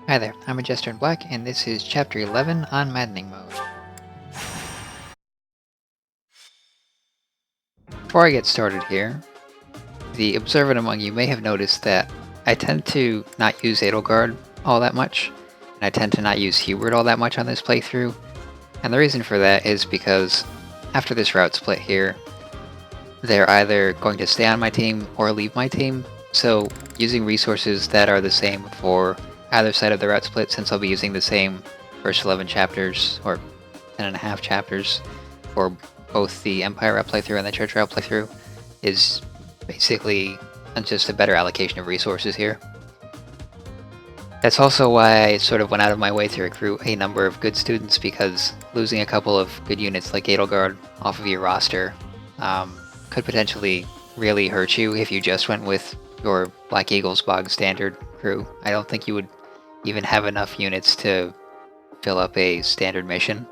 Hi there, I'm a Jester in Black, and this is Chapter 11 on Maddening mode. Before I get started here, the observant among you may have noticed that I tend to not use Edelgard all that much, and I tend to not use Hubert all that much on this playthrough, and the reason for that is because after this route split here, they're either going to stay on my team or leave my team, so using resources that are the same for either side of the route split, since I'll be using the same first 11 chapters, or 10.5 chapters, for both the Empire route playthrough and the Church route playthrough, is basically just a better allocation of resources here. That's also why I sort of went out of my way to recruit a number of good students, because losing a couple of good units like Edelgard off of your roster could potentially really hurt you if you just went with your Black Eagle's bog standard crew. I don't think you would even have enough units to fill up a standard mission.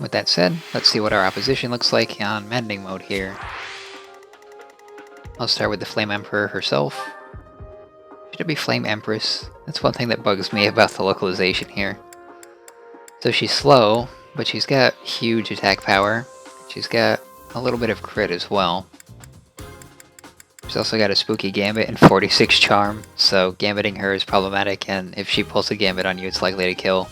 With that said, let's see what our opposition looks like on Maddening mode here. I'll start with the Flame Emperor herself. Should it be Flame Empress? That's one thing that bugs me about the localization here. So she's slow, but she's got huge attack power. She's got a little bit of crit as well. She's also got a spooky gambit and 46 charm, so gambiting her is problematic, and if she pulls a gambit on you, it's likely to kill.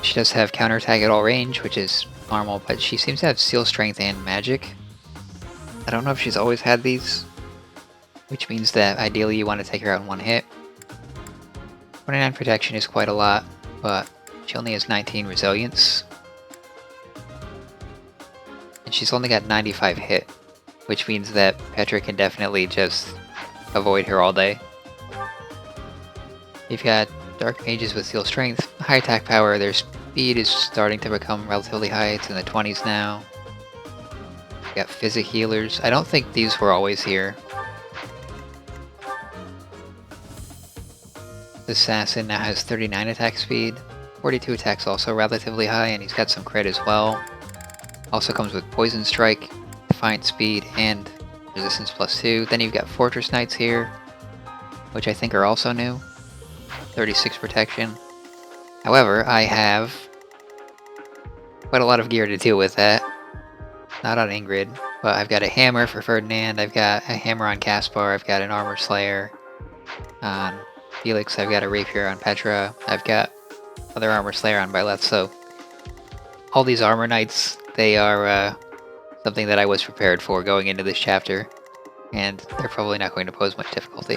She does have counterattack at all range, which is normal, but she seems to have Seal Strength and Magic. I don't know if she's always had these, which means that ideally you want to take her out in one hit. 29 protection is quite a lot, but she only has 19 resilience. And she's only got 95 hit, which means that Petra can definitely just avoid her all day. You've got Dark Mages with Seal Strength, high attack power, their speed is starting to become relatively high, it's in the 20s now. You've got Physic Healers, I don't think these were always here. The Assassin now has 39 attack speed, 42 attacks also relatively high, and he's got some crit as well. Also comes with Poison Strike, Defiant Speed, and Resistance +2. Then you've got Fortress Knights here, which I think are also new. 36 protection. However, I have quite a lot of gear to deal with that. Not on Ingrid, but I've got a hammer for Ferdinand, I've got a hammer on Caspar, I've got an Armor Slayer on Felix, I've got a Rapier on Petra, I've got other Armor Slayer on Byleth, so all these Armor Knights, they are something that I was prepared for going into this chapter, and they're probably not going to pose much difficulty.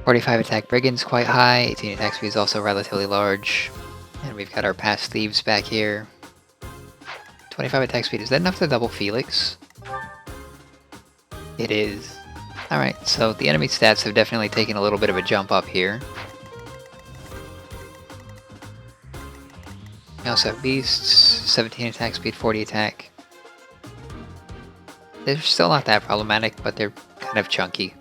45 attack Brigands quite high, 18 attack speed is also relatively large, and we've got our past thieves back here. 25 attack speed, is that enough to double Felix? It is. Alright, so the enemy stats have definitely taken a little bit of a jump up here. We also have Beasts, 17 attack speed, 40 attack. They're still not that problematic, but they're kind of chunky.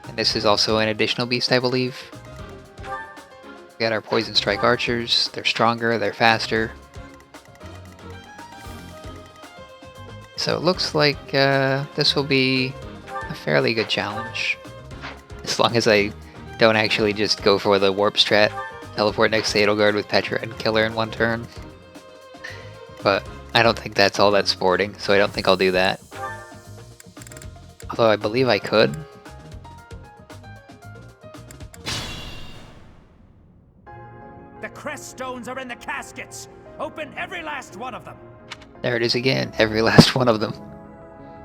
And this is also an additional beast, I believe. We got our Poison Strike Archers, they're stronger, they're faster. So it looks like this will be a fairly good challenge. As long as I don't actually just go for the warp strat, teleport next to Edelgard with Petra and kill her in one turn. But I don't think that's all that sporting, so I don't think I'll do that. Although I believe I could. The crest stones are in the caskets! Open every last one of them! There it is again, every last one of them.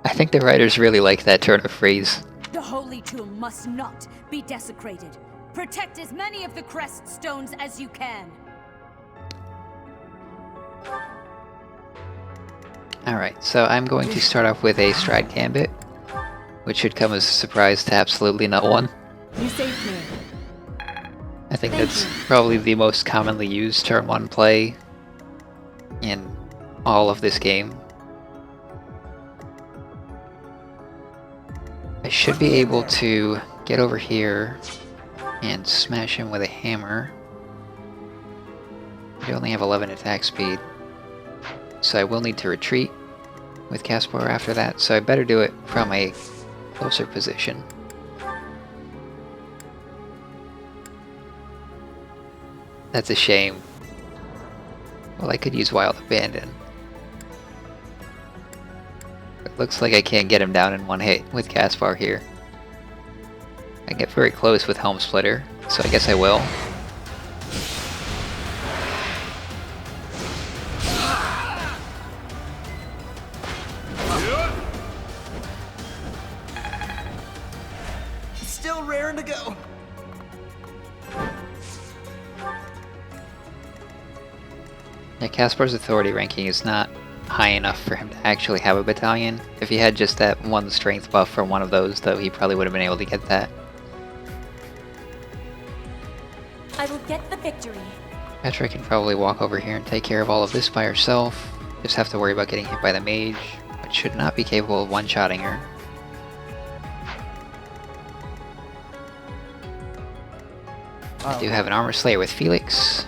I think the writers really like that turn of phrase. The holy tomb must not be desecrated. Protect as many of the crest stones as you can. Alright, so I'm going to start off with a Stride Gambit, which should come as a surprise to absolutely no one. You saved me. I think that's probably the most commonly used turn 1 play in all of this game. I should be able to get over here and smash him with a hammer. I only have 11 attack speed, so I will need to retreat with Caspar after that, so I better do it from a closer position. That's a shame. Well, I could use Wild Abandon. It looks like I can't get him down in one hit with Caspar here. I get very close with Helm Splitter, so I guess I will. Still raring to go. Yeah, Caspar's authority ranking is not high enough for him to actually have a battalion. If he had just that one strength buff from one of those, though, he probably would have been able to get that. I will get the victory. Petra can probably walk over here and take care of all of this by herself. Just have to worry about getting hit by the mage, but should not be capable of one-shotting her. I do have an Armor Slayer with Felix,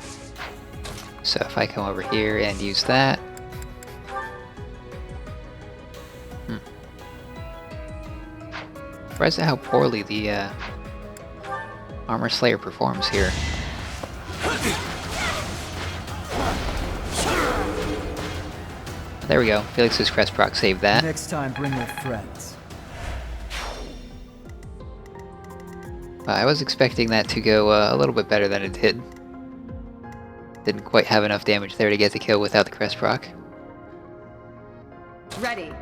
so if I come over here and use that... Surprised at how poorly the Armor Slayer performs here. There we go. Felix's crest proc saved that. Next time, bring your friends. I was expecting that to go a little bit better than it did. Didn't quite have enough damage there to get the kill without the crest proc. Ready.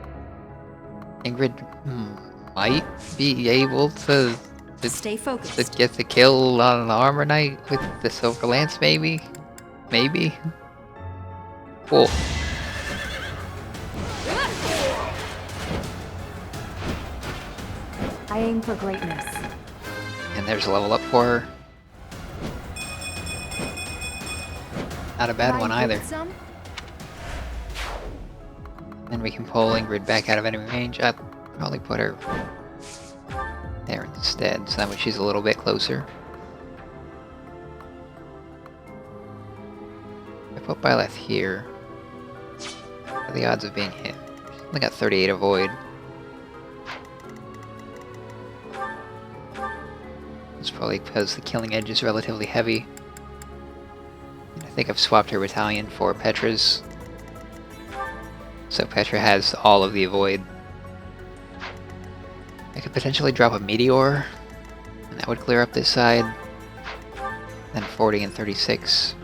Ingrid might be able to Stay focused. get the kill on the Armor Knight with the Silver Lance, maybe? Maybe? Cool. I aim for greatness. And there's a level up for her. Not a bad one either. Some? Then we can pull Ingrid back out of enemy range. I'd probably put her there instead, so that way she's a little bit closer. If I put Byleth here, what are the odds of being hit? She's only got 38 avoid. It's probably because the killing edge is relatively heavy. And I think I've swapped her battalion for Petra's. So Petra has all of the avoid. I could potentially drop a meteor, and that would clear up this side. Then 40 and 36.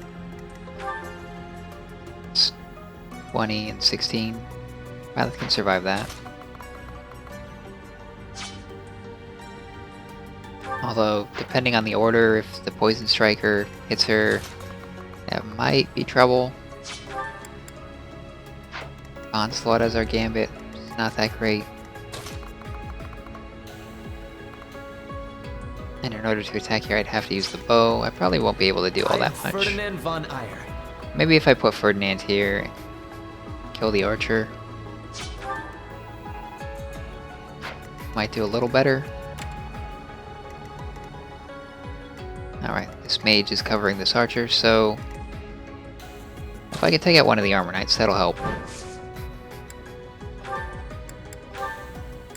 It's 20 and 16. Violet can survive that. Although, depending on the order, if the Poison Striker hits her, that might be trouble. Onslaught as our gambit, it's not that great. And in order to attack here, I'd have to use the bow. I probably won't be able to do all that much. Ferdinand von Eyre. Maybe if I put Ferdinand here, kill the archer. Might do a little better. Alright, this mage is covering this archer, so... if I can take out one of the Armor Knights, that'll help.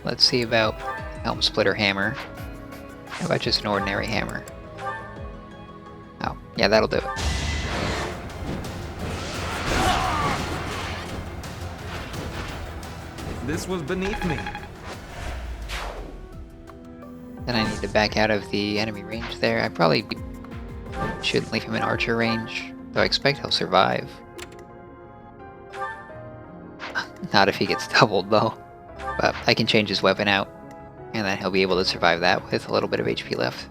Let's see about Helm Splitter Hammer. How about just an ordinary hammer? Oh, yeah, that'll do it. This was beneath me. Then I need to back out of the enemy range there. I probably shouldn't leave him in archer range, though I expect he'll survive. Not if he gets doubled, though. But I can change his weapon out, and then he'll be able to survive that with a little bit of HP left.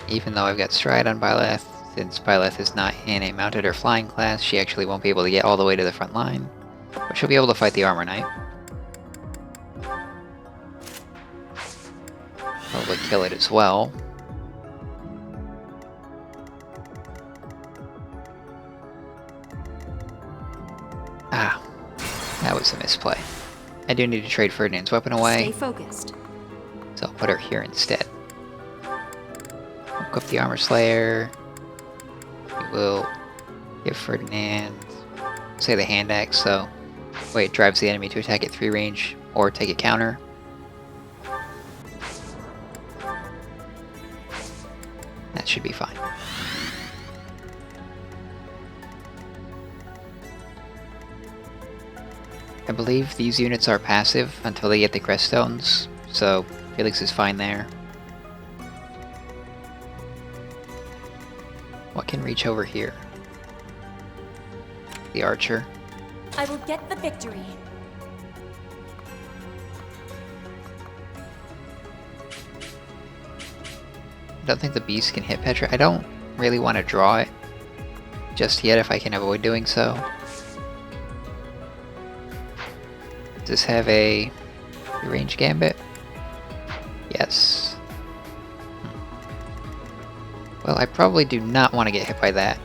Even though I've got Stride on Byleth, since Byleth is not in a mounted or flying class, she actually won't be able to get all the way to the front line. But she'll be able to fight the Armor Knight. Probably kill it as well. Ah, that was a misplay. I do need to trade Ferdinand's weapon away. Stay focused. So I'll put her here instead. Equip the Armor Slayer. We will Give Ferdinand, say the hand axe, so wait, it drives the enemy to attack at 3 range or take a counter. That should be fine. I believe these units are passive until they get the crest stones, so Felix is fine there. What can reach over here? The archer. I will get the victory. I don't think the beast can hit Petra. I don't really want to draw it just yet if I can avoid doing so. Does this have a range gambit? Yes. Well, I probably do not want to get hit by that.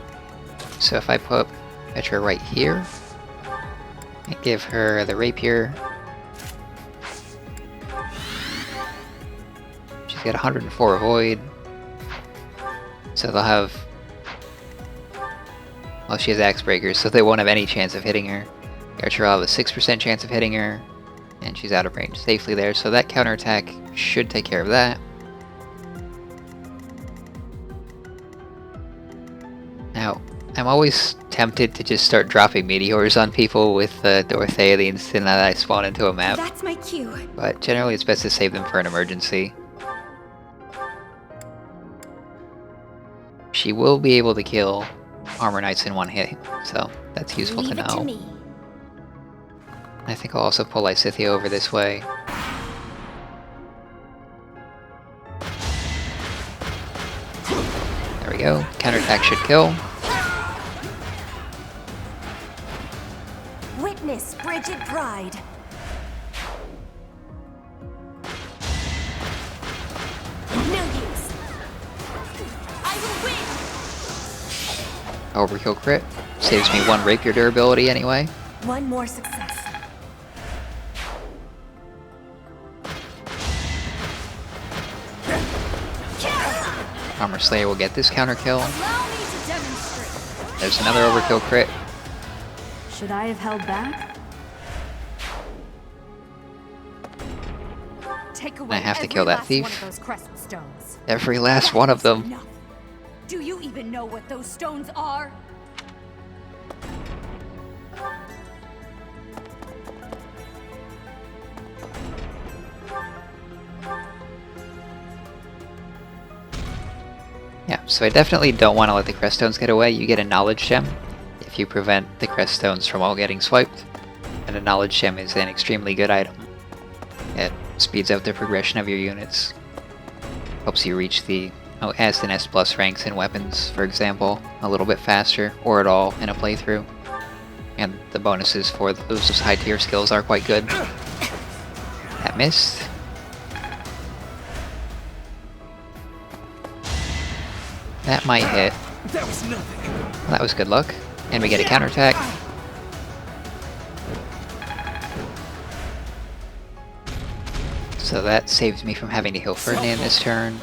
So if I put Petra right here, and give her the rapier. She's got 104 avoid. So they'll have... Well, she has axe breakers, so they won't have any chance of hitting her. The archer will have a 6% chance of hitting her, and she's out of range safely there, so that counterattack should take care of that. Now, I'm always tempted to just start dropping meteors on people with Dorothea the instant that I spawn into a map. That's my cue. But generally it's best to save them for an emergency. She will be able to kill armor knights in one hit, so that's useful to Leave it know. to me. I think I'll also pull Lysithea over this way. There we go. Counterattack should kill. Witness frigid pride. No use. I will win. Overkill crit. Saves me 1 rapier durability anyway. One more success. Armor Slayer will get this counter kill. Allow me to demonstrate. There's another overkill crit. Should I have held back? Take away I have to every kill that last thief. one of those crest stones. Every last one of them. Enough. Do you even know what those stones are? Yeah, so I definitely don't want to let the crest stones get away. You get a knowledge gem if you prevent the crest stones from all getting swiped. And a knowledge gem is an extremely good item. It speeds up the progression of your units. Helps you reach the S and S plus ranks in weapons, for example, a little bit faster, or at all in a playthrough. And the bonuses for those high tier skills are quite good. That missed. That might hit. That was nothing. Well, that was good luck. And we get a counterattack. So that saves me from having to heal Ferdinand this turn.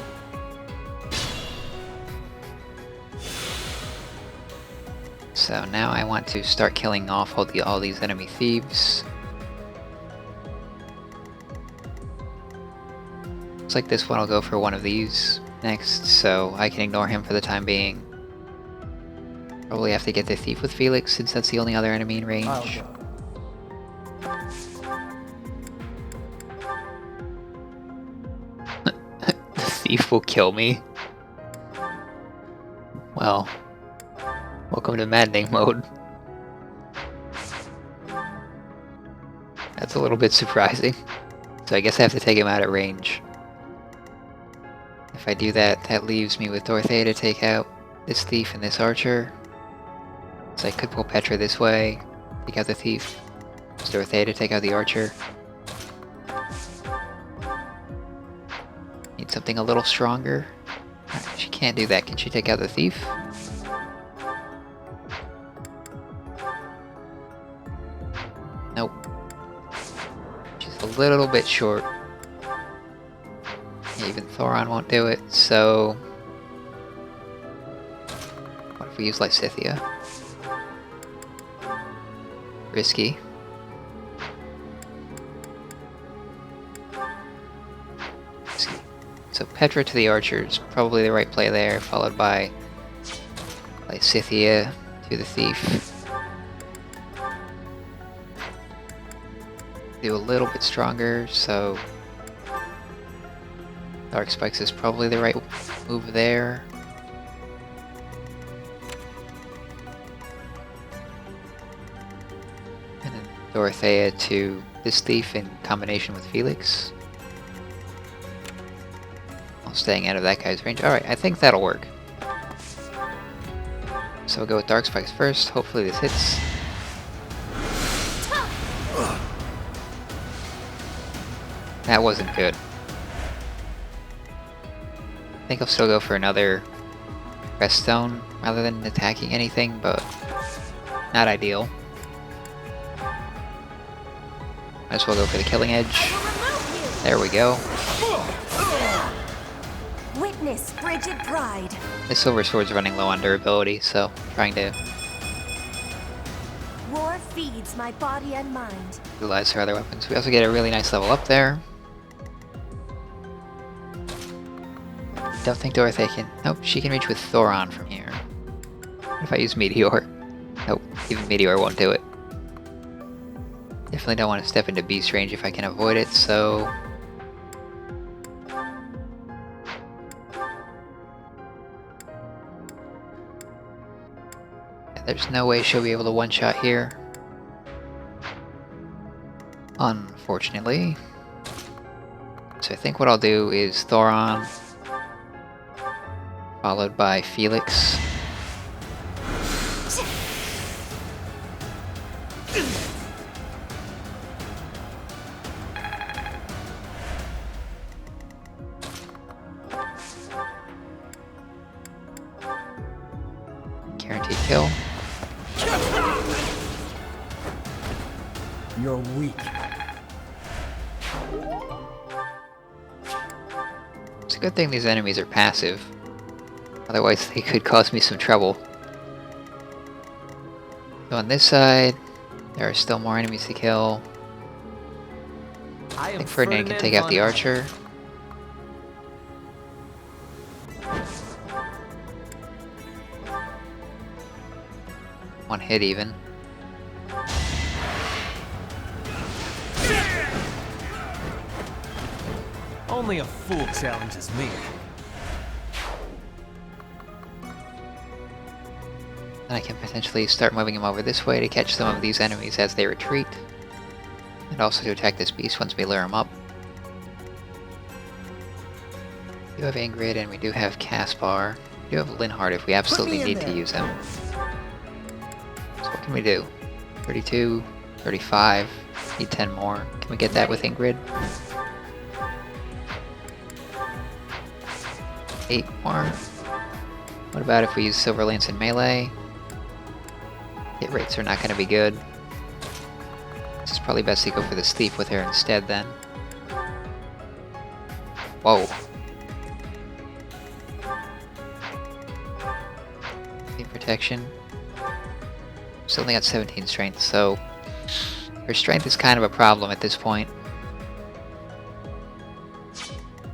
So now I want to start killing off all these enemy thieves. Looks like this one will go for one of these next, so I can ignore him for the time being. Probably have to get the thief with Felix, since that's the only other enemy in range. I'll go. The thief will kill me. Well, welcome to Maddening mode. That's a little bit surprising. So I guess I have to take him out at range. If I do that, that leaves me with Dorothea to take out this thief and this archer. So I could pull Petra this way, take out the thief. Use Dorothea to take out the archer. Need something a little stronger. She can't do that. Can she take out the thief? Nope. She's a little bit short. Even Thoron won't do it, so... What if we use Lysithea? risky. So Petra to the archer is probably the right play there, followed by Scythia to the thief. Do a little bit stronger, so Dark Spikes is probably the right move there. And then Dorothea to this thief in combination with Felix. While staying out of that guy's range. Alright, I think that'll work. So we'll go with Dark Spikes first. Hopefully this hits. That wasn't good. I think I'll still go for another crest stone rather than attacking anything, but not ideal. Might as well go for the killing edge. There we go. Witness frigid pride. This silver sword's running low on durability, so trying to War feeds my body and mind. utilize her other weapons. We also get a really nice level up there. Don't think Dorothea can... Nope, she can reach with Thoron from here. What if I use Meteor? Nope, even Meteor won't do it. Definitely don't want to step into beast range if I can avoid it, so... Yeah, there's no way she'll be able to one-shot here. Unfortunately. So I think what I'll do is Thoron, followed by Felix. Guaranteed kill. You're weak. It's a good thing these enemies are passive. Otherwise they could cause me some trouble. So on this side, there are still more enemies to kill. I think Ferdinand can take out the archer. One hit even. Only a fool challenges me. Then I can potentially start moving him over this way to catch some of these enemies as they retreat. And also to attack this beast once we lure him up. We do have Ingrid and we do have Caspar. We do have Linhardt if we absolutely need to use him. So what can we do? 32, 35, need 10 more. Can we get that with Ingrid? 8 more. What about if we use Silver Lance in melee? Hit rates are not going to be good. It's probably best to go for this thief with her instead then. Whoa. Need protection. She's only got 17 strength, so her strength is kind of a problem at this point.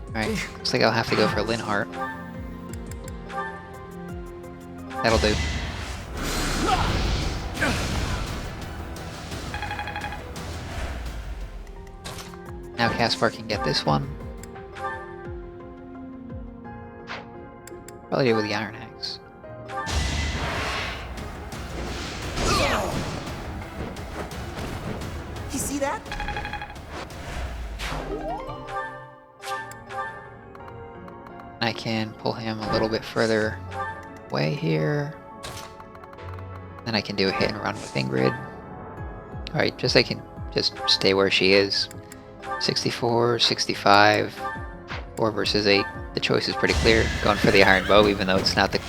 Alright, looks like I'll have to go for Linhardt. That'll do. Now Caspar can get this one. Probably do it with the Iron Axe. You see that? I can pull him a little bit further away here. Then I can do a hit and run with Ingrid. Alright, I can just stay where she is. 64, 65, 4 versus 8. The choice is pretty clear. Going for the Iron Bow, even though it's not the,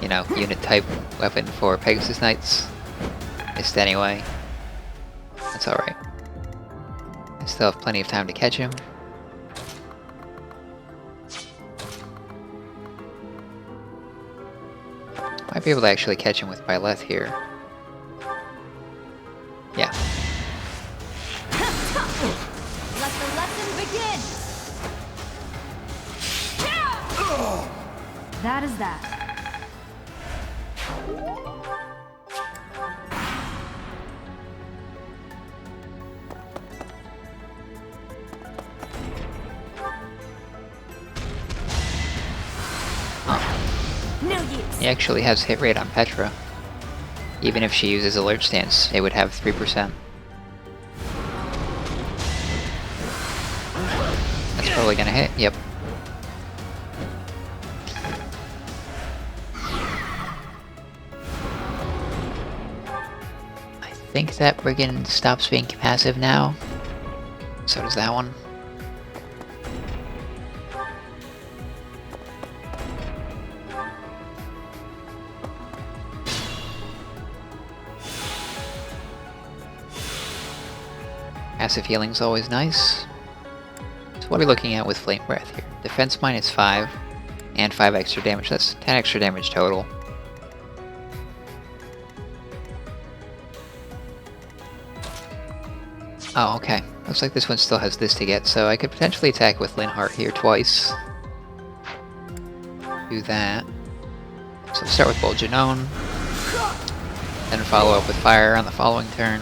unit type weapon for Pegasus Knights. Missed anyway. That's alright. I still have plenty of time to catch him. Might be able to actually catch him with Byleth here. Yeah. Let the lesson begin! That is that. No use. He actually has hit rate on Petra. Even if she uses alert stance, it would have 3%. That's probably gonna hit, yep. I think that Brigand stops being passive now. So does that one. Passive healing's always nice. So what are we looking at with Flame Breath here? Defense -5 and 5 extra damage. That's 10 extra damage total. Oh, okay. Looks like this one still has this to get, so I could potentially attack with Linhardt here twice. Do that. So start with Bolgenon, then follow up with Fire on the following turn.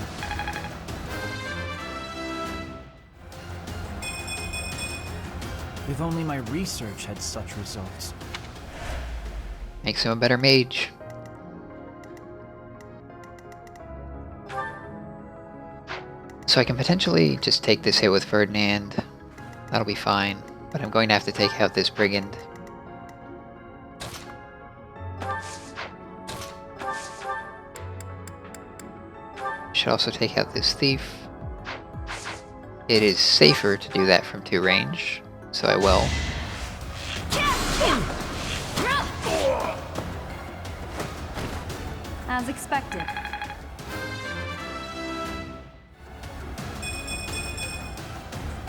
If only my research had such results. Makes him a better mage. So I can potentially just take this hit with Ferdinand. That'll be fine. But I'm going to have to take out this Brigand. Should also take out this Thief. It is safer to do that from 2 range, so I will. As expected.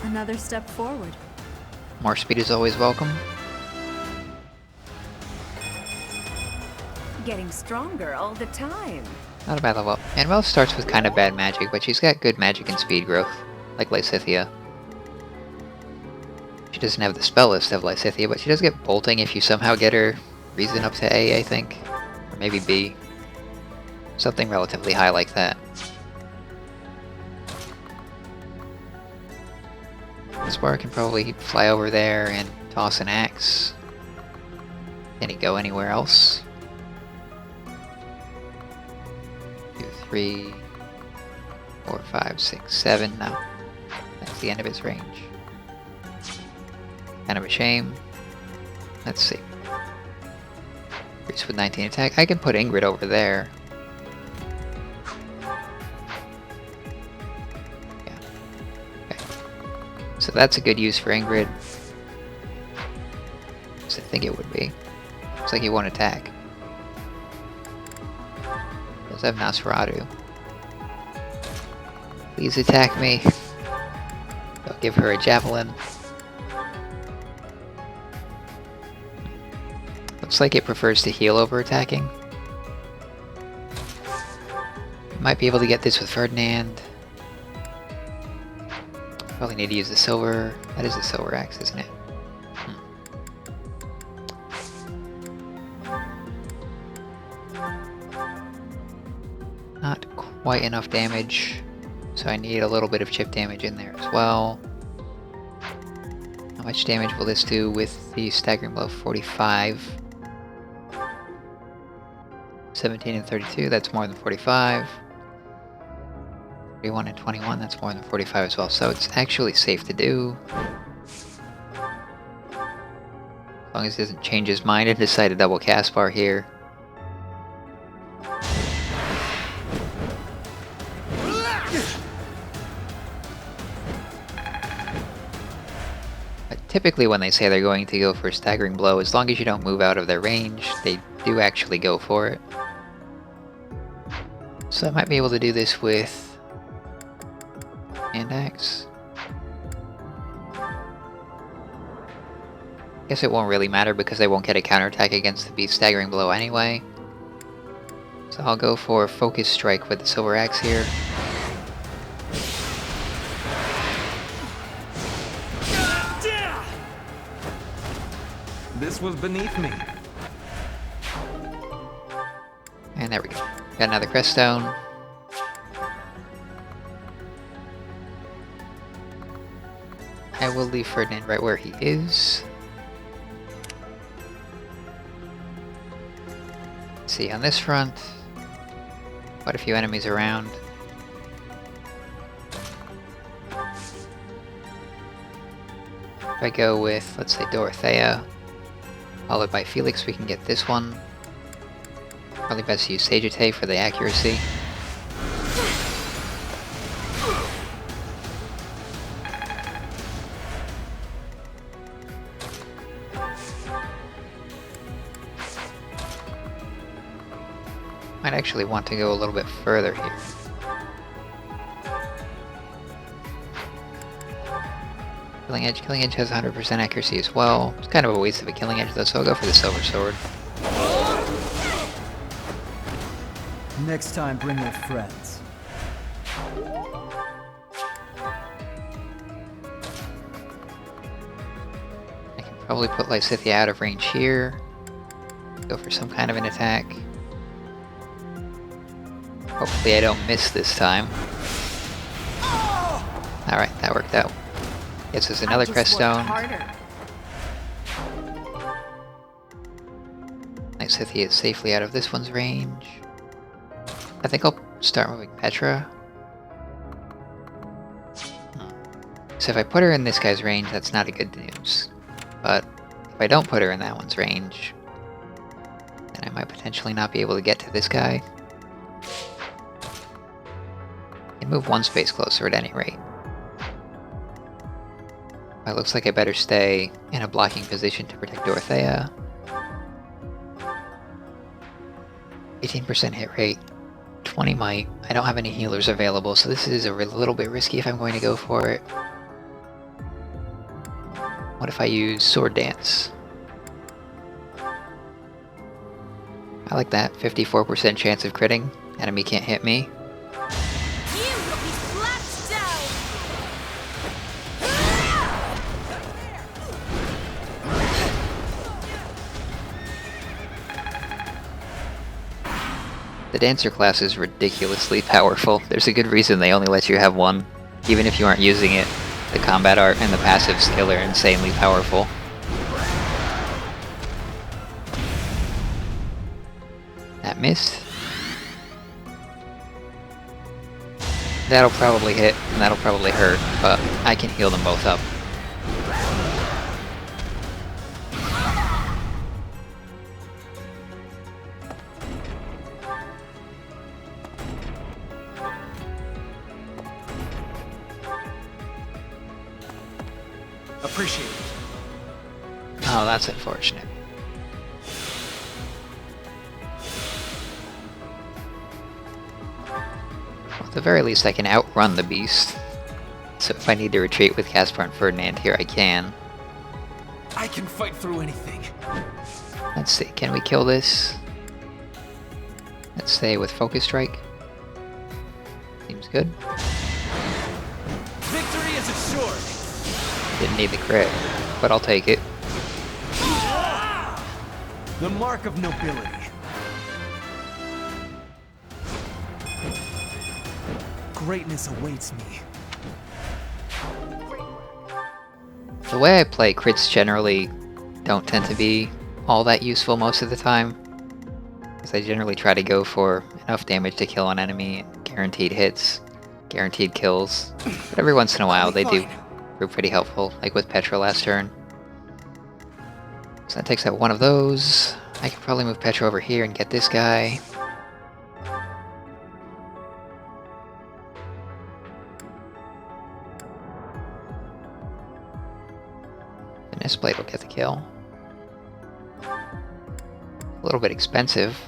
Another step forward. More speed is always welcome. Getting stronger all the time. Not a bad level up. Manuel starts with kind of bad magic, but she's got good magic and speed growth, like Lysithea. She doesn't have the spell list of Lysithea, but she does get bolting if you somehow get her reason up to A, I think. Or maybe B. Something relatively high like that. Spar can probably fly over there and toss an axe. Can he go anywhere else? 2, 3, 4, 5, 6, 7. No. That's the end of his range. Kind of a shame. Let's see. Priest with 19 attack. I can put Ingrid over there. Yeah. Okay. So that's a good use for Ingrid. So I think it would be. Looks like he won't attack. Does have Nosferatu. Please attack me. I'll give her a javelin. Looks like it prefers to heal over attacking. Might be able to get this with Ferdinand. Probably need to use the silver. That is the silver axe, isn't it? Not quite enough damage, so I need a little bit of chip damage in there as well. How much damage will this do with the staggering blow? 45. 17 and 32, that's more than 45. 31 and 21, that's more than 45 as well, so it's actually safe to do. As long as he doesn't change his mind and decide to double cast bar here. But typically when they say they're going to go for a staggering blow, as long as you don't move out of their range, they do actually go for it. So I might be able to do this with hand axe. Guess it won't really matter because they won't get a counterattack against the beast staggering blow anyway. So I'll go for focus strike with the silver axe here. This was beneath me. And there we go. Got another crest stone. I will leave Ferdinand right where he is. Let's see, on this front, quite a few enemies around. If I go with, let's say, Dorothea, followed by Felix, we can get this one. Probably best to use Sagite for the accuracy. Might actually want to go a little bit further here. Killing Edge has 100% accuracy as well. It's kind of a waste of a Killing Edge though, so I'll go for the Silver Sword. Next time, bring your friends. I can probably put Lysithea out of range here. Go for some kind of an attack. Hopefully I don't miss this time. Alright, that worked out. Guess there's another crest stone. Lysithea is safely out of this one's range. I think I'll start moving Petra. So if I put her in this guy's range, that's not a good news. But if I don't put her in that one's range, then I might potentially not be able to get to this guy. I can move one space closer at any rate. It looks like I better stay in a blocking position to protect Dorothea. 18% hit rate, 20 might. I don't have any healers available, so this is a little bit risky if I'm going to go for it. What if I use Sword Dance? I like that. 54% chance of critting. Enemy can't hit me. The Dancer class is ridiculously powerful. There's a good reason they only let you have one. Even if you aren't using it, the combat art and the passive skill are insanely powerful. That missed. That'll probably hit, and that'll probably hurt, but I can heal them both up. Appreciate it. Oh, that's unfortunate. Well, at the very least, I can outrun the beast. So if I need to retreat with Caspar and Ferdinand here, I can. I can fight through anything. Let's see, can we kill this? Let's say with Focus Strike. Seems good. Victory is assured. Didn't need the crit, but I'll take it. The mark of nobility. Greatness awaits me. The way I play, crits generally don't tend to be all that useful most of the time. Because I generally try to go for enough damage to kill an enemy, guaranteed hits, guaranteed kills. But every once in a while they do prove pretty helpful, like with Petra last turn. So that takes out one of those. I can probably move Petra over here and get this guy. And this blade will get the kill. A little bit expensive.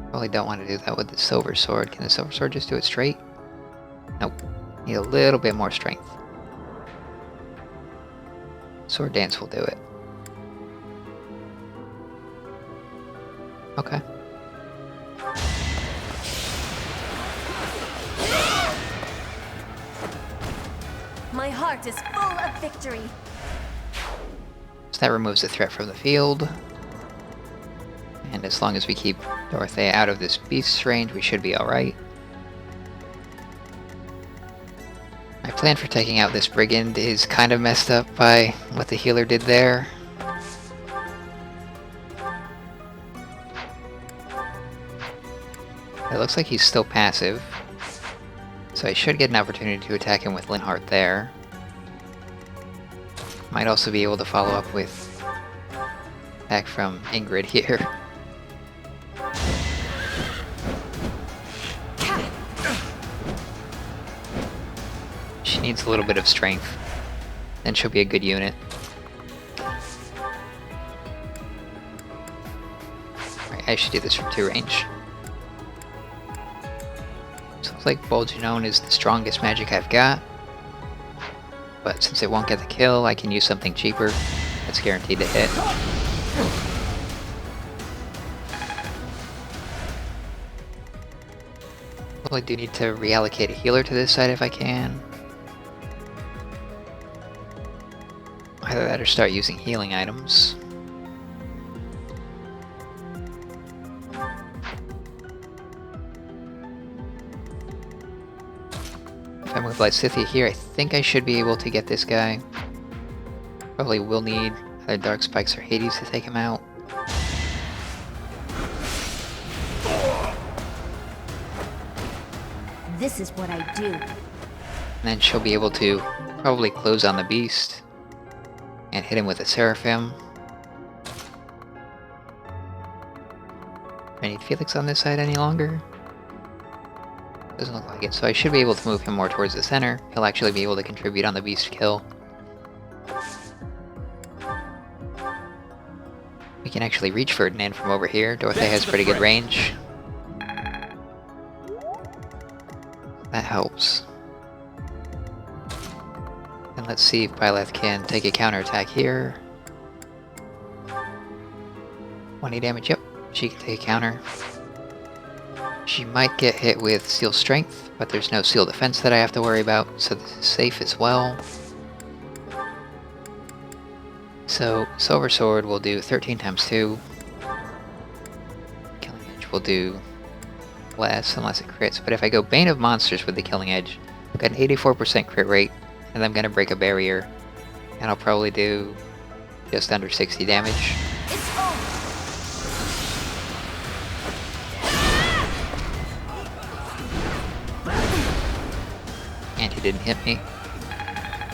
Probably don't want to do that with the Silver Sword. Can the Silver Sword just do it straight? Nope. Need a little bit more strength. Sword Dance will do it. Okay. My My heart is full of victory. So that removes the threat from the field. And as long as we keep Dorothea out of this beast's range, we should be alright. My plan for taking out this brigand is kind of messed up by what the healer did there. It looks like he's still passive, so I should get an opportunity to attack him with Linhardt there. Might also be able to follow up with attack from Ingrid here. She needs a little bit of strength, then she'll be a good unit. Alright, I should do this from 2 range. So it looks like Bolgenone is the strongest magic I've got. But since it won't get the kill, I can use something cheaper that's guaranteed to hit. Probably do need to reallocate a healer to this side if I can. Either that or start using healing items. If I move Lysithea here, I think I should be able to get this guy. Probably will need either Dark Spikes or Hades to take him out. This is what I do. And then she'll be able to probably close on the beast and hit him with a Seraphim. Do I need Felix on this side any longer? Doesn't look like it, so I should be able to move him more towards the center. He'll actually be able to contribute on the beast kill. We can actually reach Ferdinand from over here. Dorothea has pretty good range. That helps. And let's see if Byleth can take a counterattack here. 20 damage, yep. She can take a counter. She might get hit with Seal Strength, but there's no Seal Defense that I have to worry about, so this is safe as well. So, Silver Sword will do 13 times 2. Killing Edge will do less unless it crits, but if I go Bane of Monsters with the Killing Edge, I've got an 84% crit rate, and I'm going to break a barrier, and I'll probably do just under 60 damage. It's over. And he didn't hit me.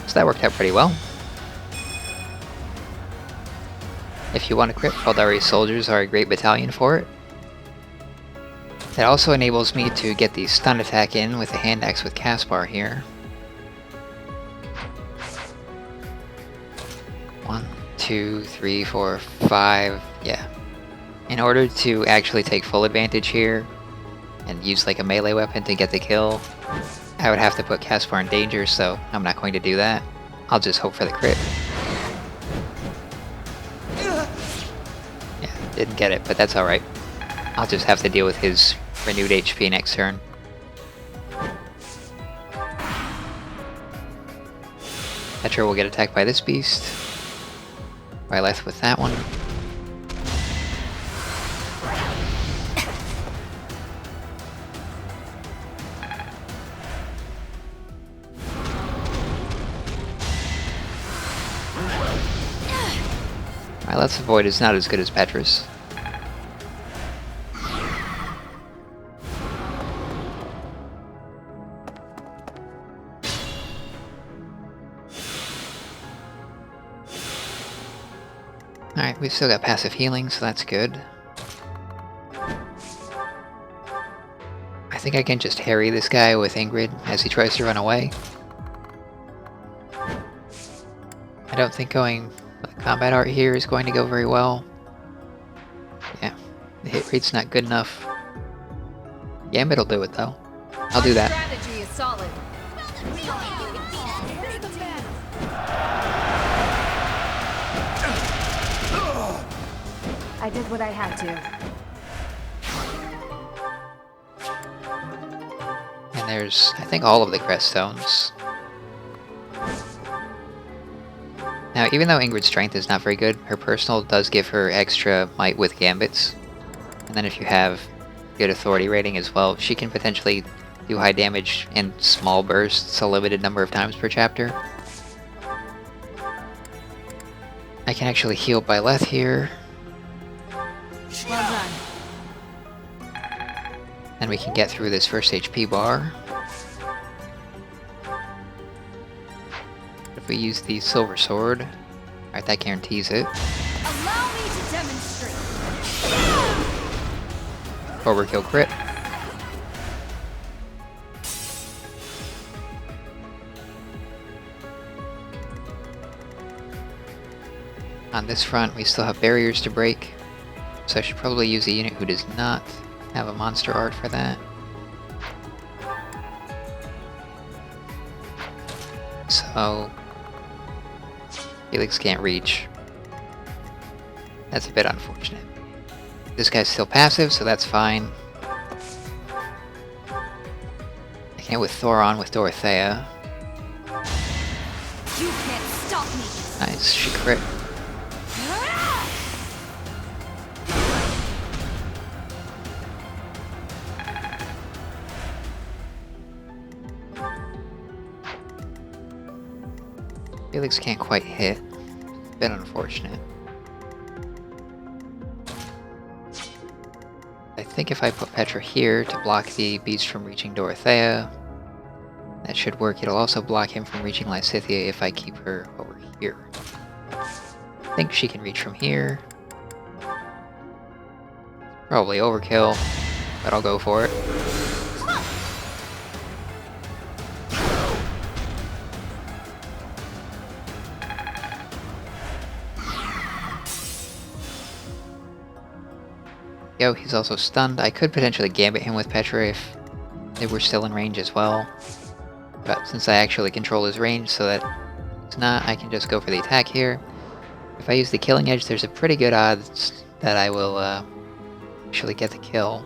So that worked out pretty well. If you want to crit, Eldari's soldiers are a great battalion for it. It also enables me to get the stun attack in with the hand axe with Caspar here. 1, 2, 3, 4, 5, yeah. In order to actually take full advantage here and use like a melee weapon to get the kill, I would have to put Caspar in danger, so I'm not going to do that. I'll just hope for the crit. Yeah, didn't get it, but that's alright. I'll just have to deal with his renewed HP next turn. Petra will get attacked by this beast. Byleth with that one. Byleth's Void is not as good as Petra's. Alright, we've still got passive healing, so that's good. I think I can just harry this guy with Ingrid as he tries to run away. I don't think going with combat art here is going to go very well. Yeah, the hit rate's not good enough. Gambit will do it though. I'll do that. Strategy is solid. I did what I had to. And there's, I think, all of the crest stones. Now, even though Ingrid's strength is not very good, her personal does give her extra might with gambits. And then if you have good authority rating as well, she can potentially do high damage in small bursts a limited number of times per chapter. I can actually heal Byleth here. Well done. And we can get through this first HP bar. If we use the Silver Sword, alright, that guarantees it. Allow me to demonstrate. Overkill crit. On this front, we still have barriers to break, so I should probably use a unit who does not have a monster art for that. So, Felix can't reach. That's a bit unfortunate. This guy's still passive, so that's fine. I can hit with Thoron with Dorothea. You can't stop me. Nice, she crit. Felix can't quite hit. A bit unfortunate. I think if I put Petra here to block the beast from reaching Dorothea, that should work. It'll also block him from reaching Lysithea if I keep her over here. I think she can reach from here. Probably overkill, but I'll go for it. Yo, he's also stunned. I could potentially gambit him with Petra if they were still in range as well. But since I actually control his range so that it's not, I can just go for the attack here. If I use the killing edge, there's a pretty good odds that I will actually get the kill.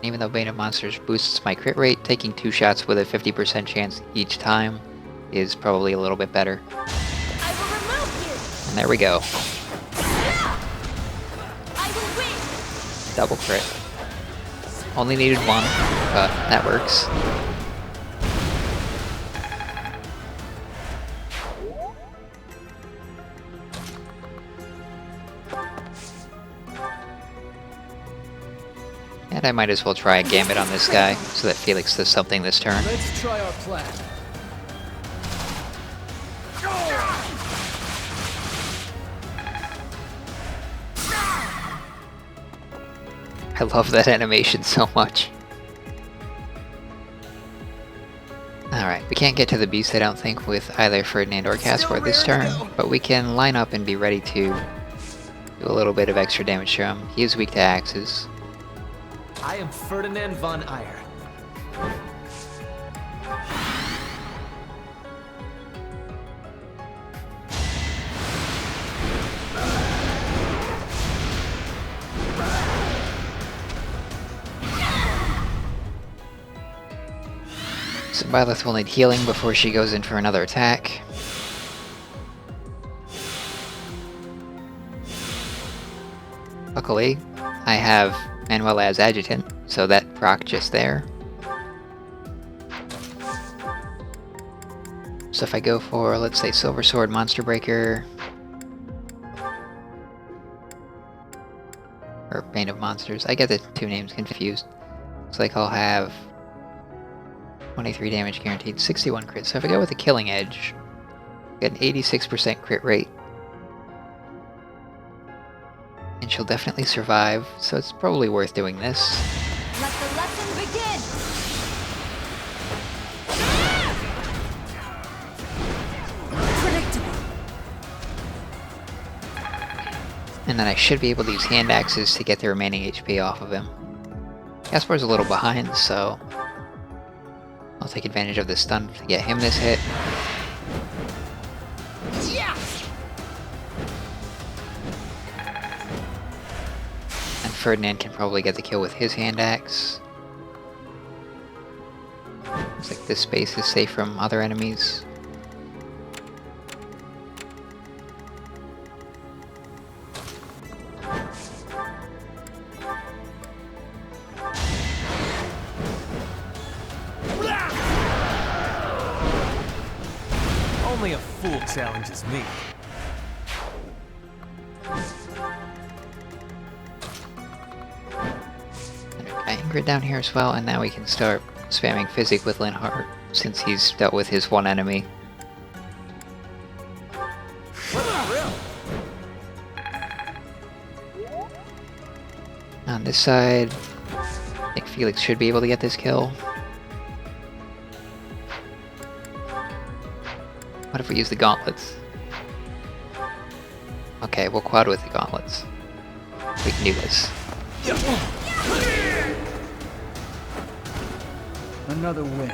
Even though Bane of Monsters boosts my crit rate, taking 2 shots with a 50% chance each time is probably a little bit better. I will remove you. And there we go. I will win. Double crit. Only needed 1, but that works. And I might as well try a gambit on this guy, so that Felix does something this turn. Let's try our plan. I love that animation so much. Alright, we can't get to the beast I don't think with either Ferdinand or Caspar this turn, but we can line up and be ready to do a little bit of extra damage to him. He is weak to axes. I am Ferdinand von Eyre. So Byleth will need healing before she goes in for another attack. Luckily, I have Manuel as adjutant, so that proc just there. So if I go for, let's say, Silver Sword Monster Breaker, or Bane of Monsters, I get the 2 names confused. Looks like I'll have 23 damage guaranteed, 61 crit. So if I go with the Killing Edge, get an 86% crit rate. And she'll definitely survive, so it's probably worth doing this. Let the lesson begin. Predictable. And then I should be able to use hand axes to get the remaining HP off of him. Caspar's a little behind, so I'll take advantage of the stun to get him this hit. And Ferdinand can probably get the kill with his hand axe. Looks like this space is safe from other enemies. Only a fool challenges me. Ingrid down here as well, and now we can start spamming Physic with Linhardt, since he's dealt with his one enemy. On this side, I think Felix should be able to get this kill. What if we use the gauntlets? Okay, we'll quad with the gauntlets. We can do this. Another win.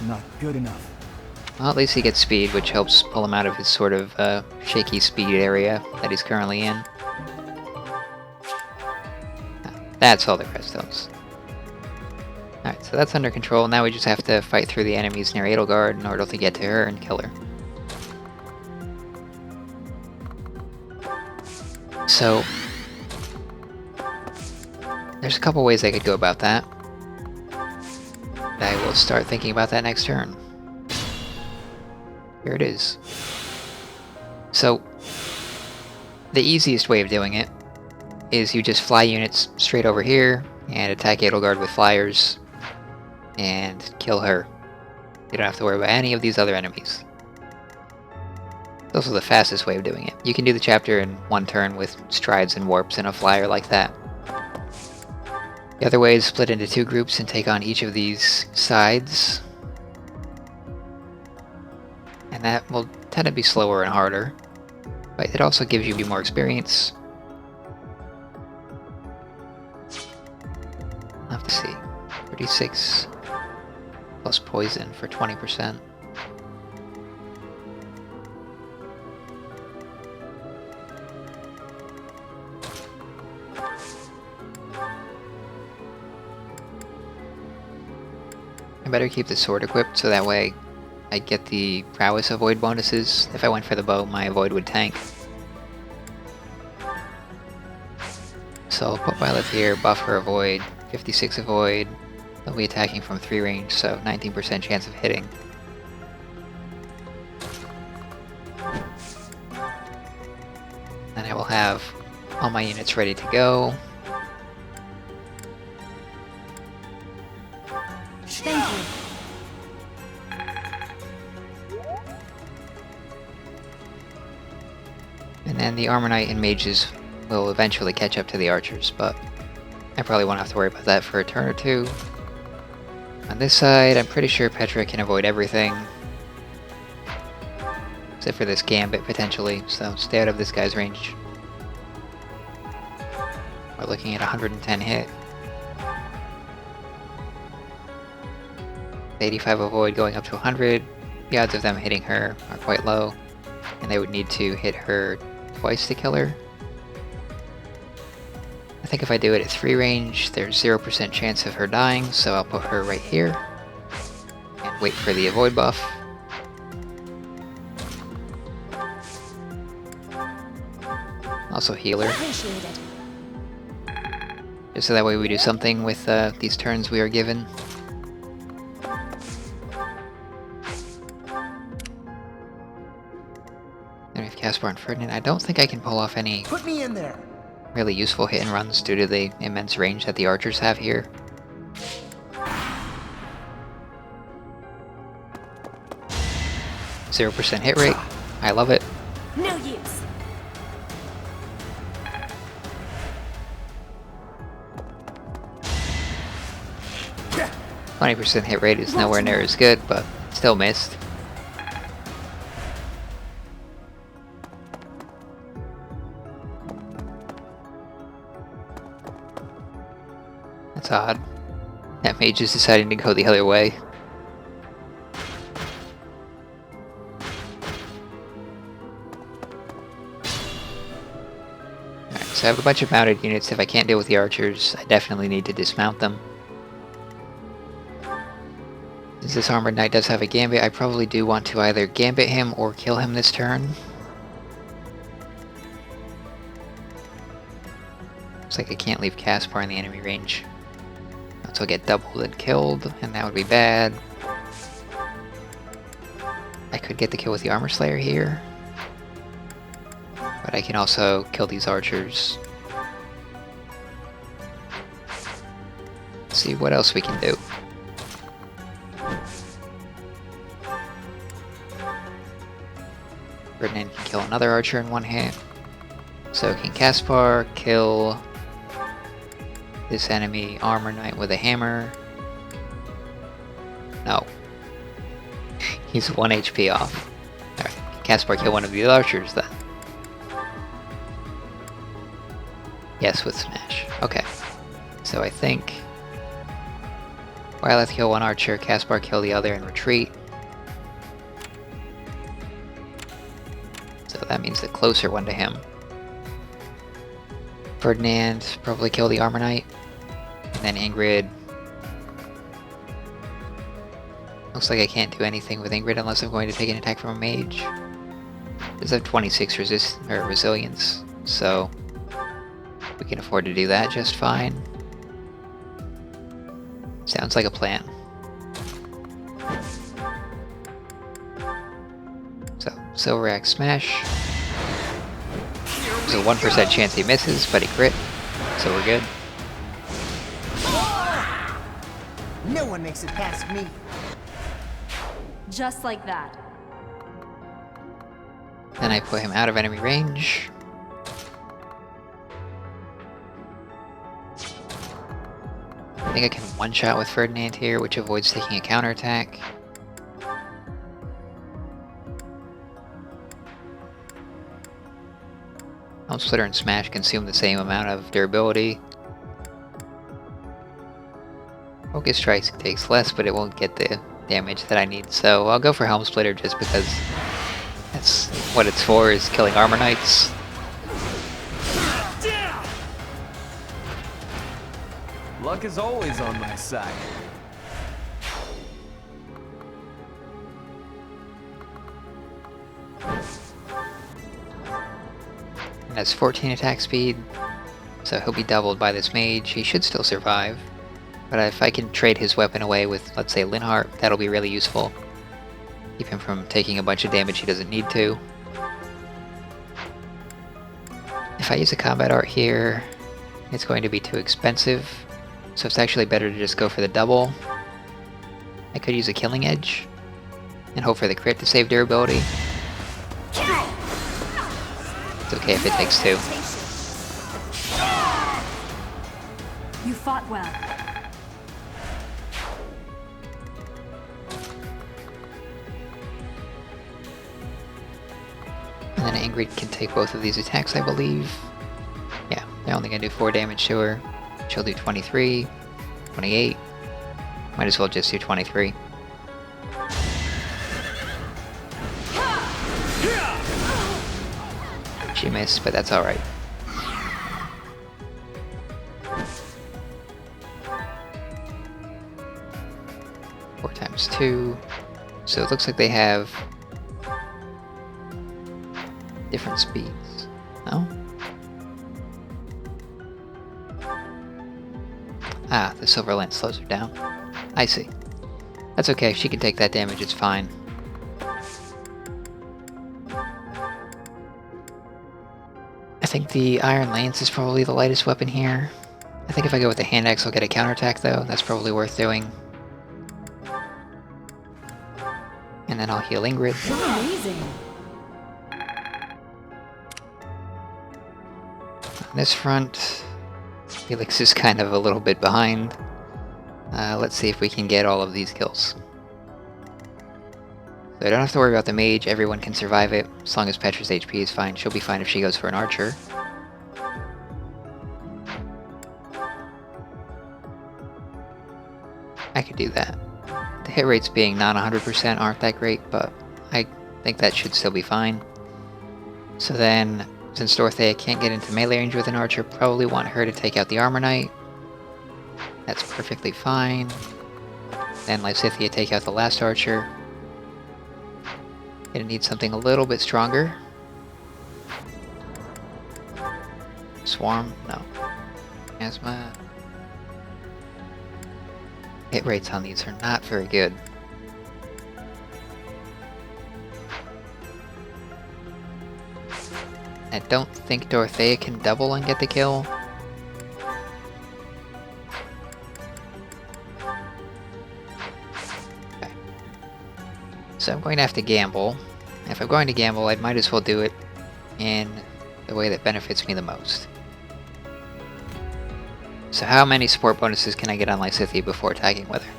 Not good enough. Well, at least he gets speed, which helps pull him out of his sort of shaky speed area that he's currently in. That's all the crest stones. Alright, so that's under control. Now we just have to fight through the enemies near Edelgard in order to get to her and kill her. So, there's a couple ways I could go about that. I will start thinking about that next turn. Here it is. So, the easiest way of doing it is you just fly units straight over here and attack Edelgard with flyers and kill her. You don't have to worry about any of these other enemies. It's also the fastest way of doing it. You can do the chapter in one turn with strides and warps and a flyer like that. The other way is split into two groups and take on each of these sides. And that will tend to be slower and harder, but it also gives you more experience. I'll have to see. 36 plus poison for 20%. I better keep the sword equipped so that way I get the prowess avoid bonuses. If I went for the bow, my avoid would tank. So I'll put Violet here, buff her avoid, 56 avoid. They'll be attacking from 3 range, so 19% chance of hitting. And I will have all my units ready to go. Thank you. And then the Armor Knight and Mages will eventually catch up to the Archers, but I probably won't have to worry about that for a turn or two. On this side, I'm pretty sure Petra can avoid everything. Except for this Gambit, potentially, so stay out of this guy's range. We're looking at 110 hit. 85 avoid going up to 100. The odds of them hitting her are quite low, and they would need to hit her twice to kill her. I think if I do it at 3 range, there's 0% chance of her dying, so I'll put her right here and wait for the avoid buff. Also heal her. Appreciate it. Just so that way we do something with these turns we are given. Then we have Caspar and Ferdinand. I don't think I can pull off any Put me in there. really useful hit and runs due to the immense range that the archers have here. %0 hit rate. I love it. No use. Yeah. 20% hit rate is nowhere near as good, but still missed. That's odd. That mage is deciding to go the other way. Alright, So I have a bunch of mounted units. If I can't deal with the archers, I definitely need to dismount them. Since this armored knight does have a gambit, I probably do want to either gambit him or kill him this turn. Looks like I can't leave Caspar in the enemy range. So I'll get doubled and killed, and that would be bad. I could get the kill with the Armor Slayer here. But I can also kill these archers. Let's see what else we can do. Ferdinand can kill another archer in one hit. So can Caspar kill this enemy armor knight with a hammer? No. He's 1 HP off. Alright, Caspar kill one of the archers then. Yes, with smash. Okay. So I think Wyleth kill one archer, Caspar kill the other and retreat. So that means the closer one to him. Ferdinand probably kill the armor knight. And then Ingrid. Looks like I can't do anything with Ingrid unless I'm going to take an attack from a mage. Does have 26 resilience, so we can afford to do that just fine. Sounds like a plan. So, Silver Axe Smash. There's a 1% chance he misses, but he crit, so we're good. No one makes it past me. Just like that. Then I put him out of enemy range. I think I can one-shot with Ferdinand here, which avoids taking a counterattack. Helm Splitter and Smash consume the same amount of durability. Focus Strike takes less, but it won't get the damage that I need, so I'll go for Helm Splitter just because that's what it's for, is killing armor knights. Luck is always on my side. And has 14 attack speed, so he'll be doubled by this mage. He should still survive, but if I can trade his weapon away with, let's say, Linhardt, that'll be really useful. Keep him from taking a bunch of damage he doesn't need to. If I use a combat art here, it's going to be too expensive, so it's actually better to just go for the double. I could use a Killing Edge and hope for the crit to save durability. It's okay if it takes 2. You fought well. And then Ingrid can take both of these attacks, I believe. Yeah, they're only going to do 4 damage to her. She'll do 23, 28. Might as well just do 23. She missed, but that's alright. Four times 2. So it looks like they have different speeds. No? Ah, the Silver Lance slows her down. I see. That's okay, she can take that damage, it's fine. I think the Iron Lance is probably the lightest weapon here. I think if I go with the hand axe, I'll get a counterattack though. That's probably worth doing. And then I'll heal Ingrid. Amazing. On this front, Felix is kind of a little bit behind. Let's see if we can get all of these kills. So I don't have to worry about the mage, everyone can survive it, as long as Petra's HP is fine. She'll be fine if she goes for an archer. I could do that. The hit rates being not 100% aren't that great, but I think that should still be fine. So then, Since Dorothea can't get into melee range with an archer, probably want her to take out the armor knight. That's perfectly fine. Then Lysithea take out the last archer. Gonna need something a little bit stronger. Swarm? No. Asthma. Hit rates on these are not very good. I don't think Dorothea can double and get the kill. Okay. So I'm going to have to gamble. If I'm going to gamble, I might as well do it in the way that benefits me the most. So how many support bonuses can I get on Lysithea before attacking with her?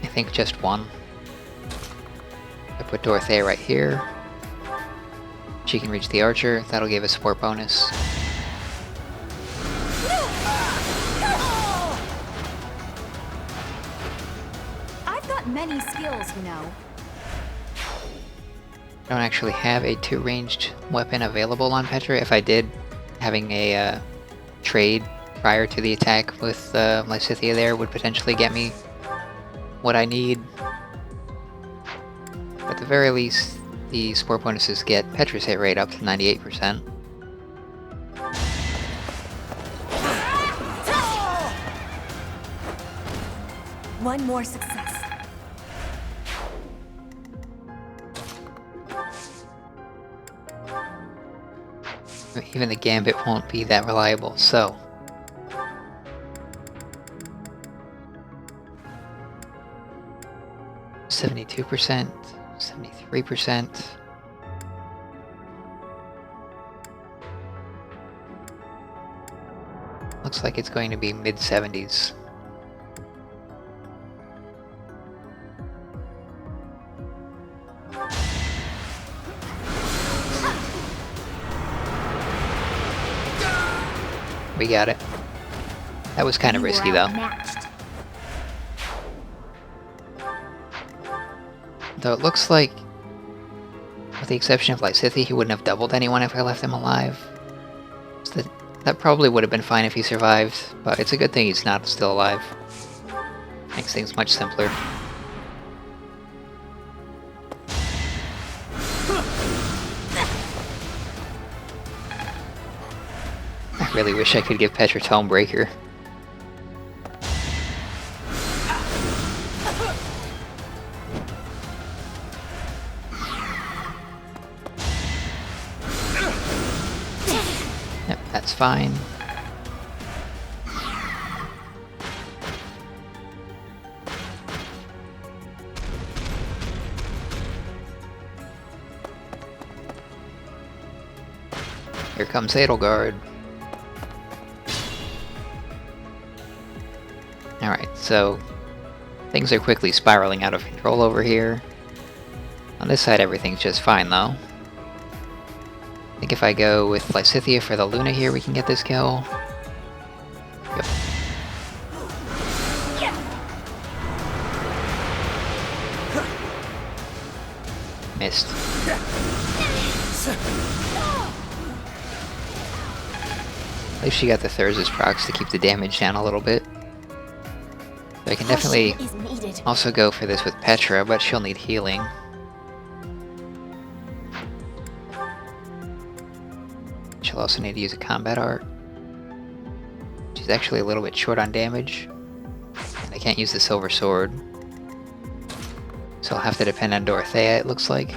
I think just one. I put Dorothea right here. She can reach the archer. That'll give a support bonus. I've got many skills, you know. I don't actually have a 2-ranged weapon available on Petra. If I did, having a trade prior to the attack with Lysithea there would potentially get me what I need. At the very least, the support bonuses get Petra's hit rate up to 98%. One more success. Even the gambit won't be that reliable, so... %72%, 73%. Looks like it's going to be mid-70s. We got it. That was kind of risky, though. Though it looks like, with the exception of Lysithea, he wouldn't have doubled anyone if I left him alive. So that probably would have been fine if he survived, but it's a good thing he's not still alive. Makes things much simpler. I really wish I could give Petra Tonebreaker. Yep, that's fine. Here comes Edelgard. Alright, so things are quickly spiraling out of control over here. On this side everything's just fine though. I think if I go with Lysithea for the Luna here we can get this kill. Yep. Missed. At least she got the Thurza's procs to keep the damage down a little bit. So I can definitely also go for this with Petra, but she'll need healing. She'll also need to use a combat art. She's actually a little bit short on damage. And I can't use the silver sword. So I'll have to depend on Dorothea, it looks like.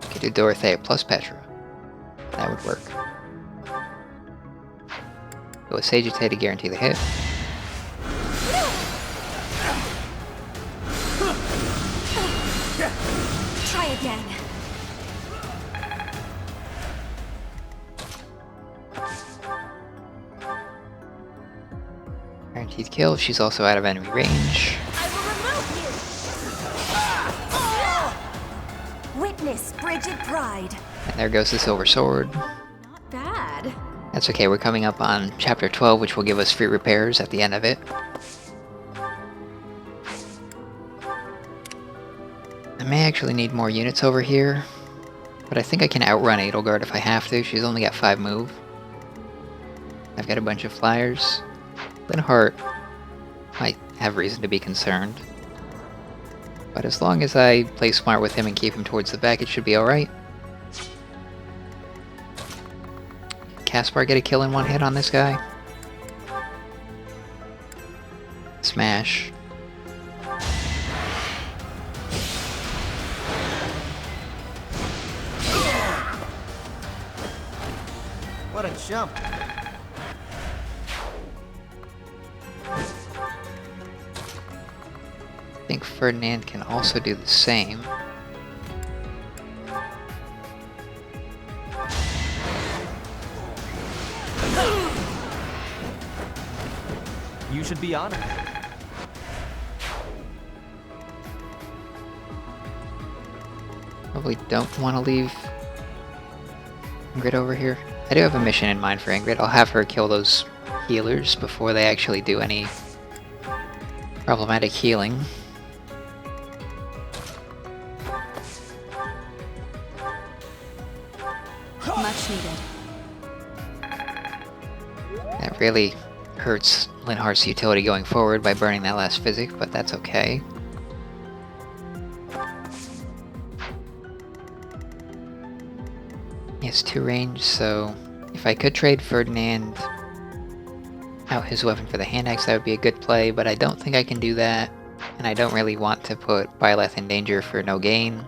Could do Dorothea plus Petra. That would work. Go with Sagittate to guarantee the hit. Try again. Guaranteed kill. She's also out of enemy range. I will remove you. Witness frigid pride. And there goes the silver sword. Not bad. That's okay, we're coming up on chapter 12, which will give us free repairs at the end of it. may actually need more units over here, but I think I can outrun Edelgard if I have to. She's only got 5 move. I've got a bunch of flyers. Linhardt might have reason to be concerned. But as long as I play smart with him and keep him towards the back, it should be alright. Caspar get a kill in one hit on this guy? Smash. What a jump. I think Ferdinand can also do the same. You should be honored. Probably don't want to leave Ingrid over here. I do have a mission in mind for Ingrid. I'll have her kill those healers before they actually do any problematic healing. Much needed. That really hurts Linhardt's utility going forward by burning that last physic, but that's okay. He has 2 range, so if I could trade Ferdinand out his weapon for the hand axe, that would be a good play, but I don't think I can do that, and I don't really want to put Byleth in danger for no gain.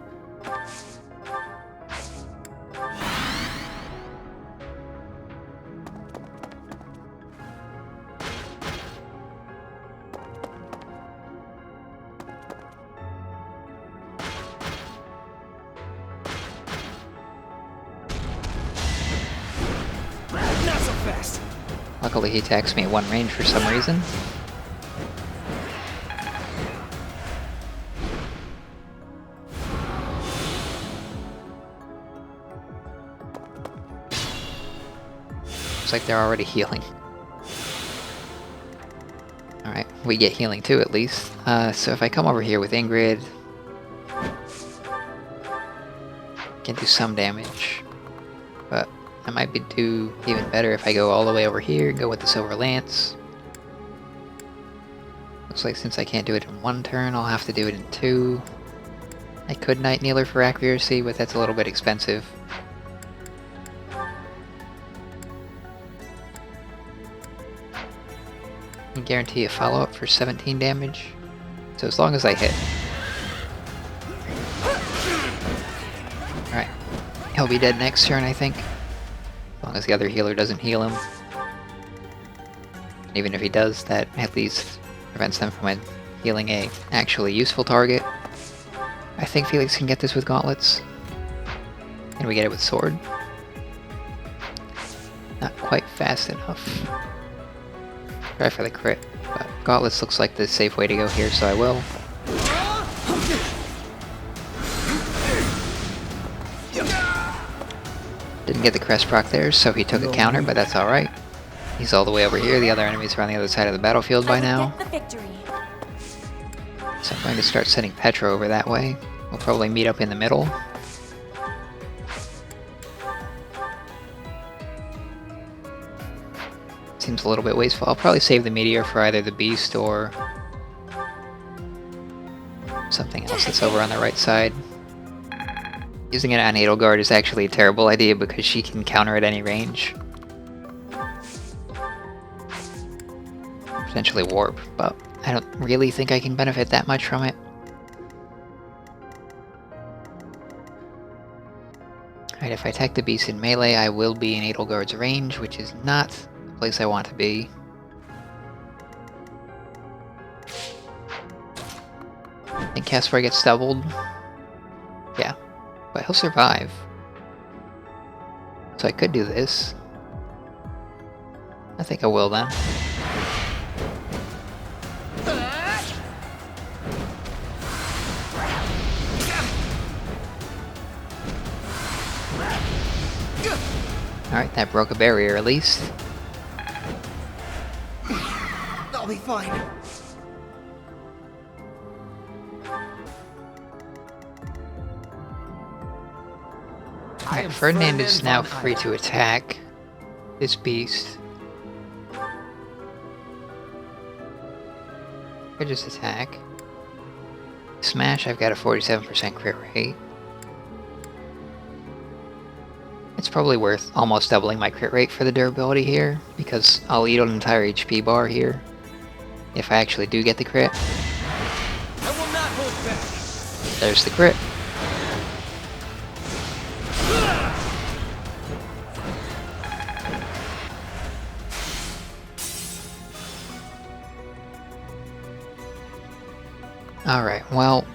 Not so fast. Luckily he attacks me at 1 range for some reason. Looks like they're already healing. Alright, we get healing too at least. So if I come over here with Ingrid, can do some damage. But I might do even better if I go all the way over here, go with the Silver Lance. Looks like since I can't do it in 1 turn, I'll have to do it in 2. I could Night Kneeler for accuracy, but that's a little bit expensive. I can guarantee a follow-up for 17 damage. So as long as I hit. Alright. He'll be dead next turn, I think. As long as the other healer doesn't heal him. And even if he does, that at least prevents them from healing a actually useful target. I think Felix can get this with gauntlets. Can we get it with sword? Not quite fast enough. Try for the crit, but gauntlets looks like the safe way to go here, so I will. Didn't get the crest proc there, so he took a counter, but that's alright. He's all the way over here, the other enemies are on the other side of the battlefield by now. Get the victory. So I'm going to start sending Petra over that way. We'll probably meet up in the middle. Seems a little bit wasteful. I'll probably save the meteor for either the beast or something else that's over on the right side. Using it on Edelgard is actually a terrible idea because she can counter at any range. Potentially warp, but I don't really think I can benefit that much from it. Alright, if I attack the beast in melee, I will be in Edelgard's range, which is not the place I want to be. I think Caspar gets doubled. Yeah, but he'll survive. So I could do this. I think I will then. Alright, that broke a barrier at least. I'll be fine. Alright, Ferdinand is now free to attack this beast. I just attack. Smash, I've got a 47% crit rate. It's probably worth almost doubling my crit rate for the durability here, because I'll eat an entire HP bar here if I actually do get the crit. I will not hold back. There's the crit. Alright, well,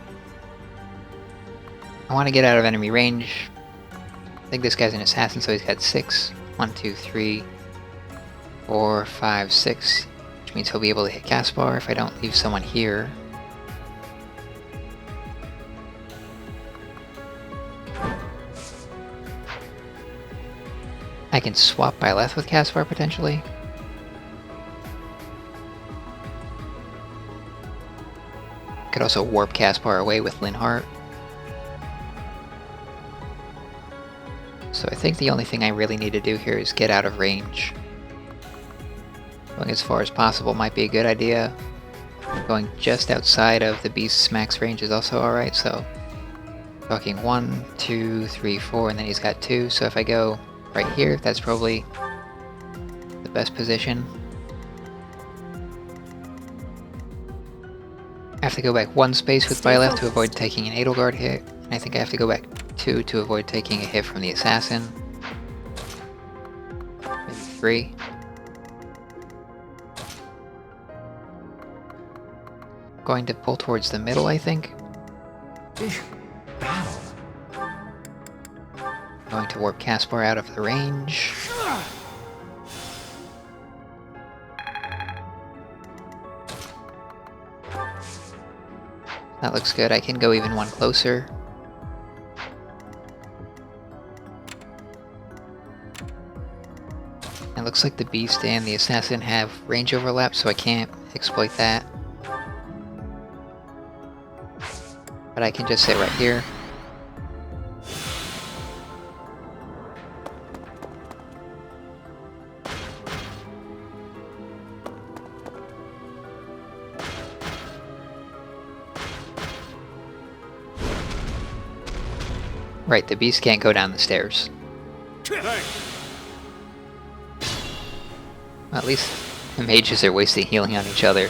I want to get out of enemy range. I think this guy's an assassin, so he's got 6. 1, 2, 3, 4, 5, 6. Which means he'll be able to hit Caspar if I don't leave someone here. I can swap Byleth with Caspar potentially. Could also warp Caspar away with Linhardt. So I think the only thing I really need to do here is get out of range. Going as far as possible might be a good idea. Going just outside of the beast's max range is also alright, so talking 1, 2, 3, 4, and then he's got 2, so if I go right here, that's probably the best position. I have to go back 1 space with Byleth to avoid taking an Edelgard hit, and I think I have to go back 2 to avoid taking a hit from the assassin. Maybe 3. Going to pull towards the middle, I think. Going to warp Caspar out of the range. That looks good. I can go even one closer. It looks like the beast and the assassin have range overlap, so I can't exploit that. But I can just sit right here. Right, the beast can't go down the stairs. Well, at least the mages are wasting healing on each other.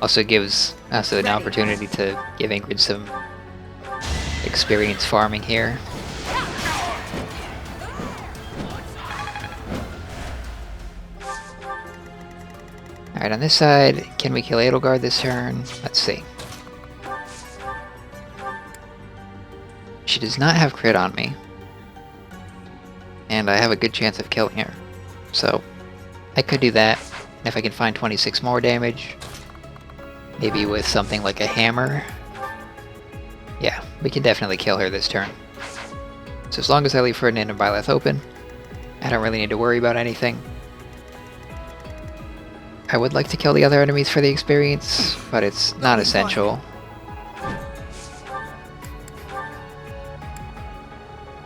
Also gives us an opportunity to give Ingrid some experience farming here. Alright, on this side, can we kill Edelgard this turn? Let's see. She does not have crit on me. And I have a good chance of killing her. So, I could do that. If I can find 26 more damage, maybe with something like a hammer. Yeah, we can definitely kill her this turn. So as long as I leave Ferdinand and Byleth open, I don't really need to worry about anything. I would like to kill the other enemies for the experience, but it's not essential.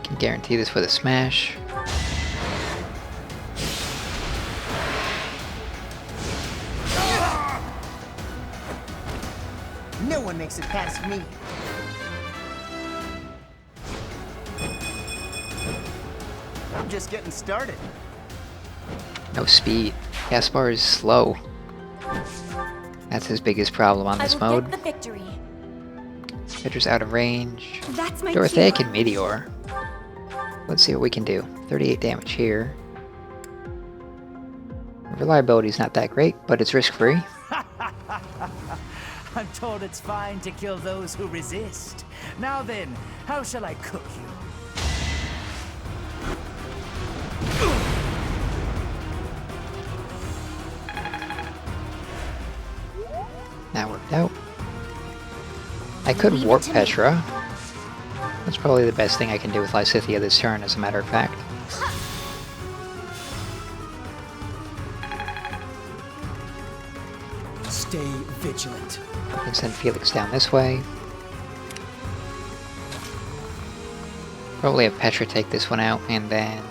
Can guarantee this with a smash. No one makes it past me. I'm just getting started. No speed. Caspar is slow. That's his biggest problem on this mode. The victory. Hitter's out of range. That's my Dorothea cue. can meteor. Let's see what we can do. 38 damage here. Reliability's not that great, but it's risk-free. I'm told it's fine to kill those who resist. Now then, how shall I cook you? That worked out. I could Leave it warp to me. Petra. That's probably the best thing I can do with Lysithea this turn, as a matter of fact. Stay vigilant. I can send Felix down this way. Probably have Petra take this one out, and then...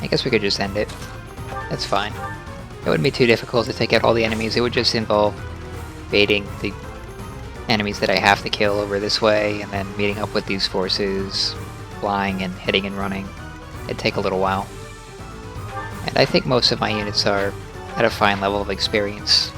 I guess we could just end it. That's fine. It wouldn't be too difficult to take out all the enemies. It would just involve baiting the enemies that I have to kill over this way, and then meeting up with these forces, flying and hitting and running. It'd take a little while. And I think most of my units are at a fine level of experience.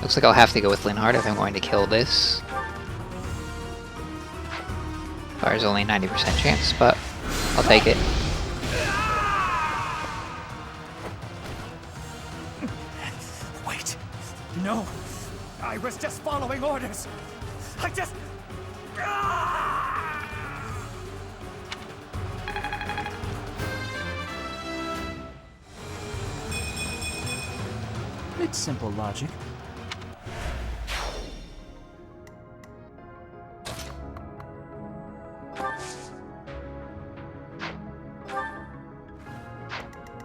Looks like I'll have to go with Linhardt if I'm going to kill this. There's only 90% chance, but I'll take it. Wait. No. I was just following orders. I just... It's simple logic.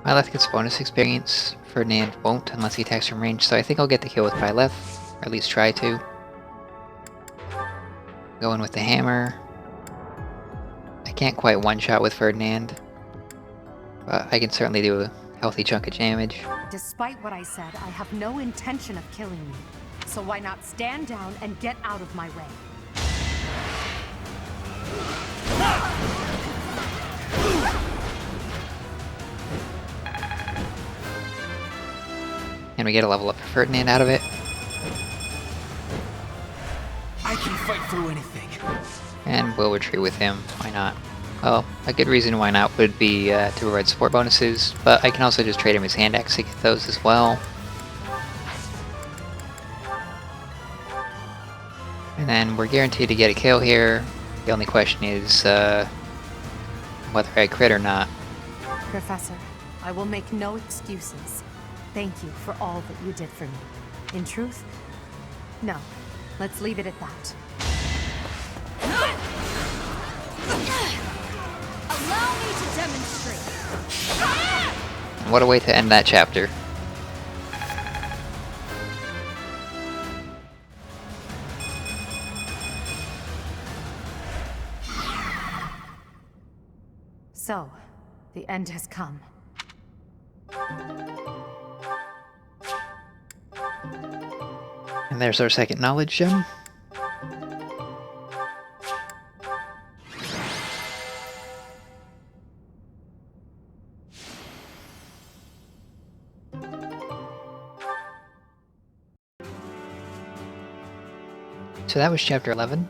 Byleth gets bonus experience. Ferdinand won't unless he attacks from range, so I think I'll get the kill with Byleth, or at least try to. Going with the hammer. I can't quite one-shot with Ferdinand, but I can certainly do a healthy chunk of damage. Despite what I said, I have no intention of killing you. So why not stand down and get out of my way? And we get a level up for Ferdinand out of it. I can fight through anything. And we'll retreat with him. Why not? Well, a good reason why not would be to provide support bonuses, but I can also just trade him his hand axe to get those as well. And then we're guaranteed to get a kill here. The only question is whether I crit or not. Professor, I will make no excuses. Thank you for all that you did for me. In truth, no. Let's leave it at that. Allow me to demonstrate. And what a way to end that chapter. So, the end has come. And there's our second knowledge gem. So that was chapter 11.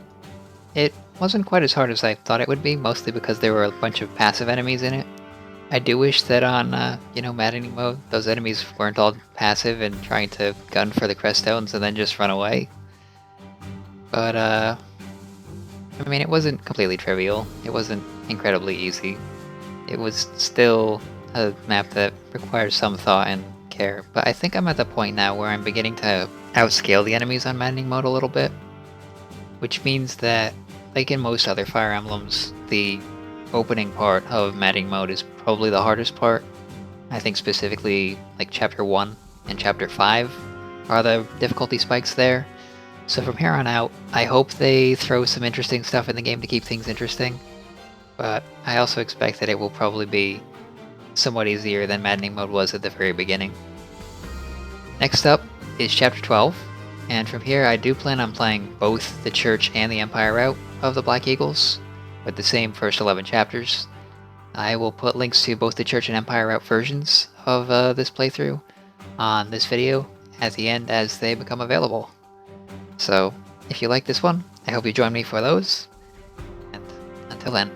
It wasn't quite as hard as I thought it would be, mostly because there were a bunch of passive enemies in it. I do wish that on, Maddening mode, those enemies weren't all passive and trying to gun for the crest stones and then just run away. But, I mean, it wasn't completely trivial. It wasn't incredibly easy. It was still a map that requires some thought and care. But I think I'm at the point now where I'm beginning to outscale the enemies on Maddening mode a little bit. Which means that, like in most other Fire Emblems, the opening part of Maddening mode is probably the hardest part. I think specifically like chapter 1 and chapter 5 are the difficulty spikes there. So from here on out, I hope they throw some interesting stuff in the game to keep things interesting. But I also expect that it will probably be somewhat easier than Maddening mode was at the very beginning. Next up is chapter 12, and from here I do plan on playing both the Church and the Empire route of the Black Eagles, with the same first 11 chapters. I will put links to both the Church and Empire route versions of this playthrough on this video at the end as they become available. So, if you like this one, I hope you join me for those, and until then.